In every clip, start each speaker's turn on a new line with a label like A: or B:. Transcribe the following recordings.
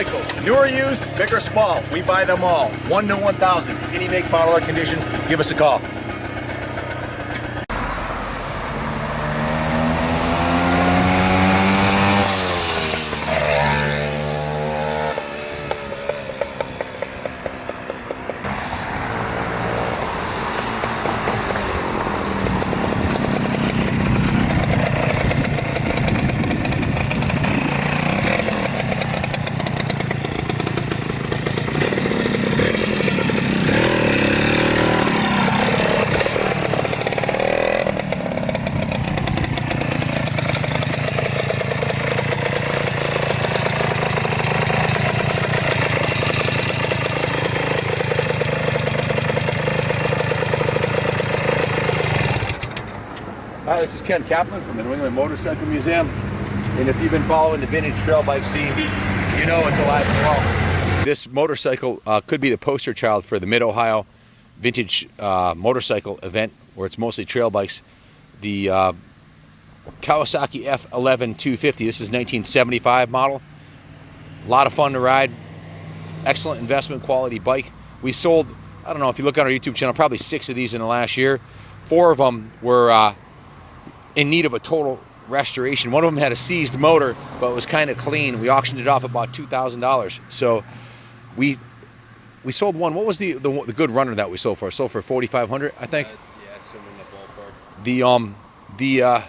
A: motorcycles, new or used, big or small, we buy them all. 1 to 1,000. Any make, model, or condition, give us a call. Hi, this is Ken Kaplan from the New England Motorcycle Museum, and if you've been following the vintage trail bike scene, you know it's alive and well. This motorcycle could be the poster child for the Mid-Ohio vintage motorcycle event, where it's mostly trail bikes. The Kawasaki F11B. This is 1975 model. A lot of fun to ride. Excellent investment quality bike. We sold, I don't know, if you look on our YouTube channel, probably 6 of these in the last year. 4 of them were in need of a total restoration. One of them had a seized motor, but it was kind of clean. We auctioned it off about $2,000. So we sold one. What was the good runner that we sold for? Sold for $4,500, I think.
B: Yeah, somewhere in the ballpark.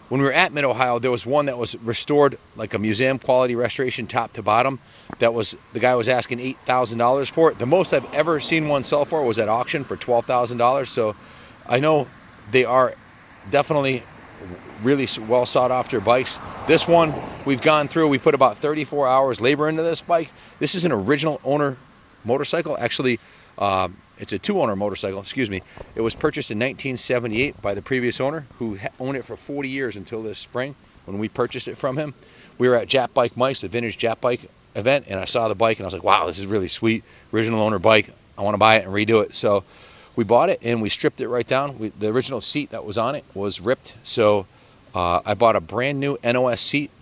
A: When we were at Mid-Ohio, there was one that was restored, like a museum quality restoration, top to bottom. That was, the guy was asking $8,000 for it. The most I've ever seen one sell for was at auction for $12,000. So I know they are definitely really well sought after bikes. This one we've gone through, we put about 34 hours labor into this bike. This is an original owner motorcycle. Actually, it's a 2-owner motorcycle, excuse me. It was purchased in 1978 by the previous owner, who owned it for 40 years until this spring when we purchased it from him. We were at Jap Bike Mice, the vintage Jap Bike event, and I saw the bike and I was like, wow, this is really sweet. Original owner bike. I want to buy it and redo it. So we bought it and we stripped it right down. The original seat that was on it was ripped. So I bought a brand new NOS seat.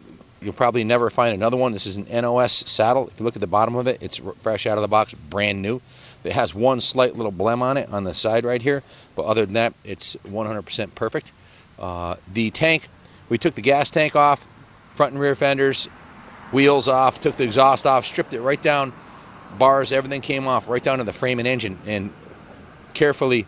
A: You'll probably never find another one. This is an NOS saddle. If you look at the bottom of it, it's fresh out of the box, brand new. It has one slight little blem on it on the side right here, but other than that, it's 100% perfect. The tank, we took the gas tank off, front and rear fenders, wheels off, took the exhaust off, stripped it right down, bars, everything came off, right down to the frame and engine, and carefully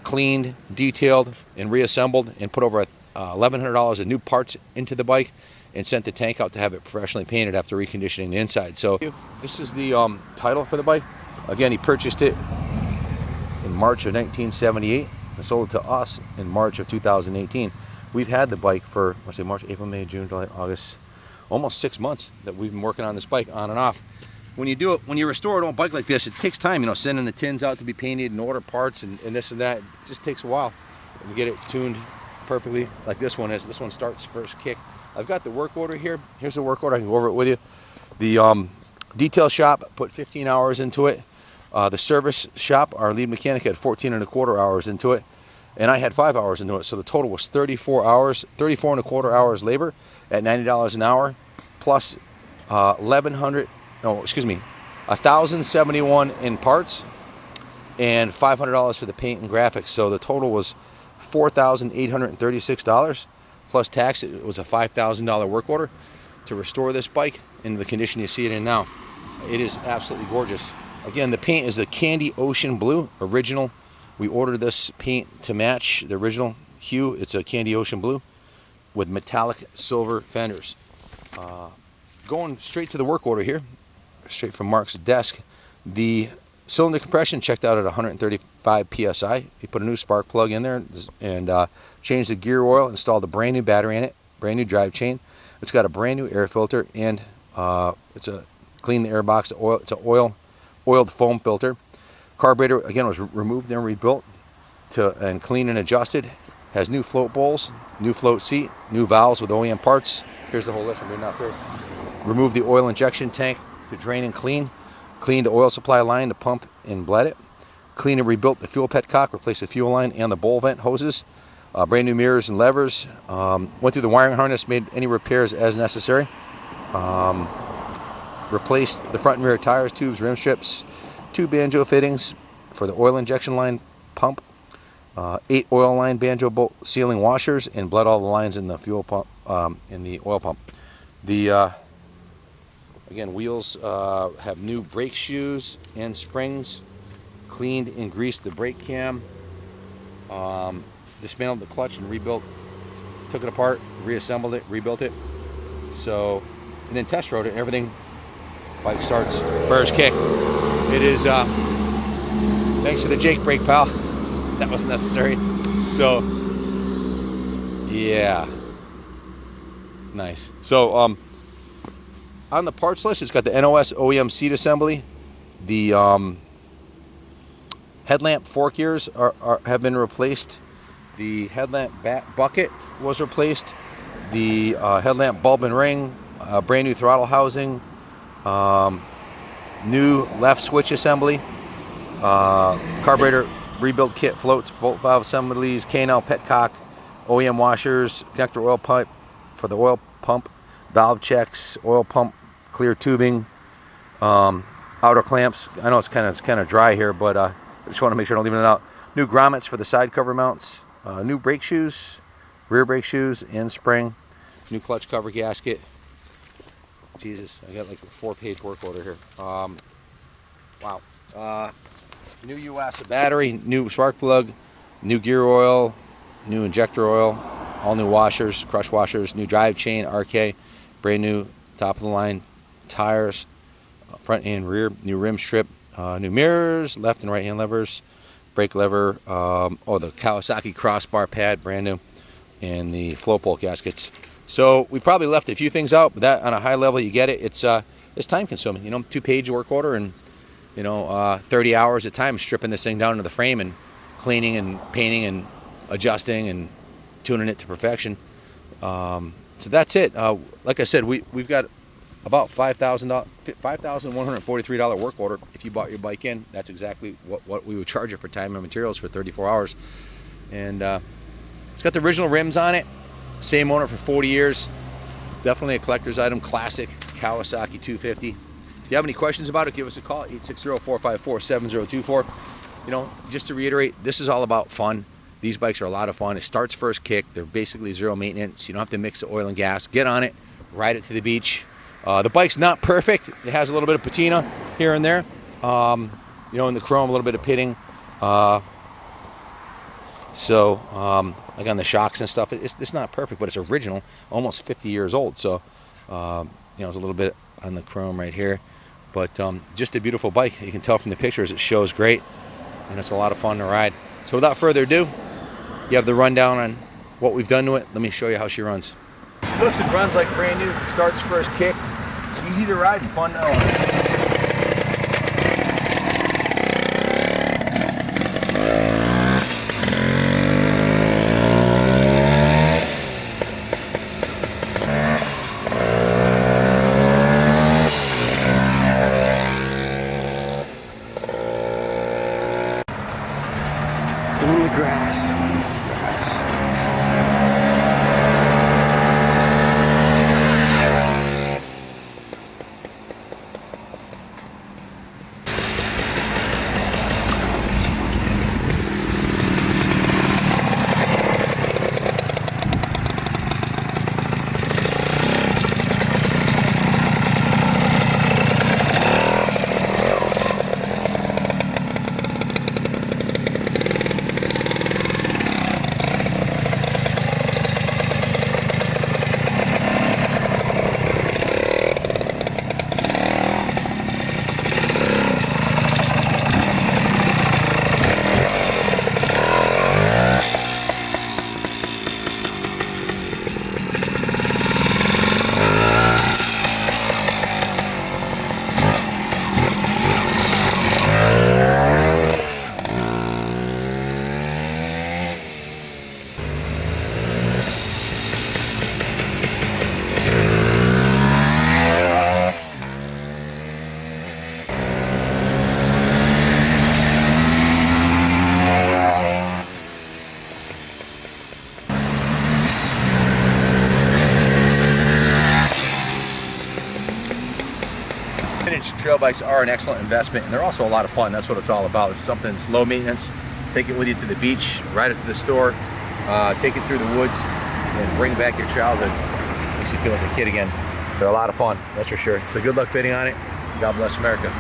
A: cleaned, detailed, and reassembled, and put over $1,100 of new parts into the bike, and sent the tank out to have it professionally painted after reconditioning the inside. So this is the title for the bike. Again, he purchased it in March of 1978 and sold it to us in March of 2018. We've had the bike for, let's say, March, April, May, June, July, August, almost 6 months that we've been working on this bike on and off. When you do it, when you restore an old bike like this, it takes time, you know, sending the tins out to be painted and order parts and this and that. It just takes a while. We get it tuned perfectly like this one is. This one starts first kick. I've got the work order here. Here's the work order. I can go over it with you. The detail shop put 15 hours into it. The service shop, our lead mechanic, had 14.25 hours into it, and I had 5 hours into it. So the total was 34 hours, 34.25 hours labor at $90 an hour, plus $1,071 in parts and $500 for the paint and graphics. So the total was $4,836 plus tax. It was a $5,000 work order to restore this bike in the condition you see it in now. It is absolutely gorgeous. Again, the paint is the Candy Ocean Blue, original. We ordered this paint to match the original hue. It's a Candy Ocean Blue with metallic silver fenders. Going straight to the work order here, straight from Mark's desk. The cylinder compression checked out at 135 PSI. He put a new spark plug in there and changed the gear oil, installed a brand new battery in it, brand new drive chain. It's got a brand new air filter, and clean the air box. It's an oiled foam filter. Carburetor, again, was removed and rebuilt and cleaned and adjusted. Has new float bowls, new float seat, new valves with OEM parts. Here's the whole list. I'm doing that first. Removed the oil injection tank to drain and clean. Cleaned the oil supply line to pump and bled it. Cleaned and rebuilt the fuel petcock, replaced the fuel line and the bowl vent hoses. Brand new mirrors and levers. Went through the wiring harness, made any repairs as necessary. replaced the front and rear tires, tubes, rim strips, 2 banjo fittings for the oil injection line pump, 8 oil line banjo bolt sealing washers, and bled all the lines in the fuel pump, in the oil pump. The again, wheels have new brake shoes and springs, cleaned and greased the brake cam, dismantled the clutch and rebuilt, took it apart, reassembled it, rebuilt it. So, and then test rode it, and everything. Bike starts first kick. It is, thanks for the Jake brake, pal. That was necessary. So, yeah. Nice. So, on the parts list, it's got the NOS OEM seat assembly. The headlamp fork ears have been replaced. The headlamp bucket was replaced. The headlamp bulb and ring, brand new throttle housing, new left switch assembly, carburetor rebuild kit, floats, volt valve assemblies, K&L petcock, OEM washers, connector oil pipe for the oil pump, valve checks, oil pump clear tubing, outer clamps. I know it's kind of dry here, but I just want to make sure I don't leave it out. New grommets for the side cover mounts, new brake shoes, rear brake shoes and spring, new clutch cover gasket. Jesus, I got like a 4-page work order here. Wow. New US battery, new spark plug, new gear oil, new injector oil, all new washers, crush washers, new drive chain, RK, brand new top of the line tires, front and rear, new rim strip, new mirrors, left and right hand levers, brake lever, the Kawasaki crossbar pad, brand new, and the flow pole gaskets. So we probably left a few things out, but that on a high level, you get it. It's time consuming, 2-page work order, and 30 hours of time stripping this thing down to the frame and cleaning and painting and adjusting and tuning it to perfection. So that's it. Like I said, we've got about $5,143 work order. If you bought your bike in, that's exactly what we would charge it for time and materials for 34 hours. And it's got the original rims on it. Same owner for 40 years. Definitely a collector's item. Classic Kawasaki 250. If you have any questions about it, give us a call, 860-454-7024. Just to reiterate, this is all about fun. These bikes are a lot of fun. It starts first kick. They're basically zero maintenance. You don't have to mix the oil and gas. Get on it, ride it to the beach. The bike's not perfect. It has a little bit of patina here and there. In the chrome, a little bit of pitting. Like on the shocks and stuff, it's not perfect, but it's original, almost 50 years old. So, there's a little bit on the chrome right here. But just a beautiful bike. You can tell from the pictures, it shows great. And it's a lot of fun to ride. So without further ado, you have the rundown on what we've done to it. Let me show you how she runs. Looks and runs like brand new. Starts first kick. Easy to ride and fun to own.
C: On the grass.
A: trail bikes are an excellent investment, and they're also a lot of fun. That's what it's all about. It's something that's low maintenance. Take it with you to the beach, ride it to the store, take it through the woods, and bring back your childhood. Makes you feel like a kid again. They're a lot of fun, that's for sure. So good luck bidding on it. God bless America.